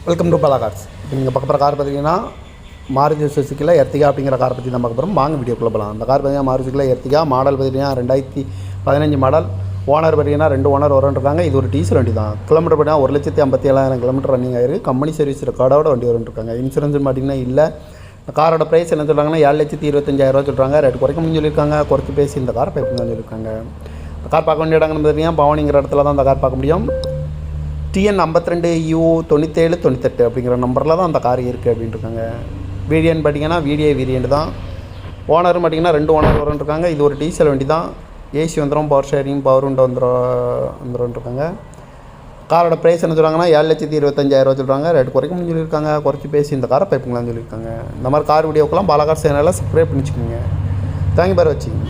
Welcome to பலா cars. இப்போ நீங்கள் பார்க்க போகிற கார் பார்த்தீங்கன்னா மாருதி சுசுக்கியில் எர்டிகா அப்படிங்கிற கார் பற்றி தான் பார்க்க போகிறோம். வாங்க வீடியோக்குள்ளே போகலாம். அந்த கார் பார்த்தீங்கன்னா மாருதி சுசுக்கியில் எர்டிகா மாடல் பார்த்தீங்கன்னா 2015 மாடல். ஓனர் பார்த்தீங்கன்னா 2 ஓனர் வரன்ட்ருக்காங்க. இது ஒரு டீசல் வண்டி தான். கிலோமீட்டர் பார்த்தீங்கன்னா 1,57,000 கிலோமீட்டர் ரன்னிங் ஆயிருக்கு. கம்பெனி சர்வீஸ் ரெக்கார்டோட வண்டி வரன்ட்ருக்காங்க. இன்சூரன்ஸ் பார்த்தீங்கன்னா இல்லை. இந்த காரோட ப்ரைஸ் என்ன சொல்கிறாங்கன்னா 7,25,000 சொல்கிறாங்க. ரேட் குறைக்கணும்னு சொல்லியிருக்காங்க. குறைச்சி பேசி இந்த கார் பைப்புன்னு சொல்லியிருக்காங்க. இந்த கார் பார்க்க வேண்டிய இடங்கள்னு பார்த்தீங்கன்னா பவானிங்கிற இடத்துல தான் அந்த கார் பார்க்க முடியும். TN 52U9798 அப்படிங்கிற நம்பரில் தான் அந்த கார் இருக்குது அப்படின்ட்டுருக்காங்க. வேரியன்ட் பார்த்திங்கன்னா VDI வேரியன்ட் தான். ஓனரும் பார்த்திங்கன்னா 2 ஓனர் வரன்ட்ருக்காங்க. இது ஒரு டீசல் வண்டி தான். ஏசி வந்துடும், பவர் ஷேரிங், பவர் விண்டோ வந்துருக்காங்க. காரோட ப்ரைஸ் என்ன சொல்கிறாங்கன்னா 7,25,000 சொல்கிறாங்க. ரேட் குறைக்கணும்னு சொல்லியிருக்காங்க. குறைச்சி பேசி இந்த காரை பைப்புங்களான்னு சொல்லியிருக்காங்க. இந்த மாதிரி கார் வீடியோக்கெல்லாம் பாலா கார் சேனலில் சப்ஸ்கிரைப் பண்ணிச்சுக்கோங்க. தேங்க்யூ பார் வச்சுக்கோங்க.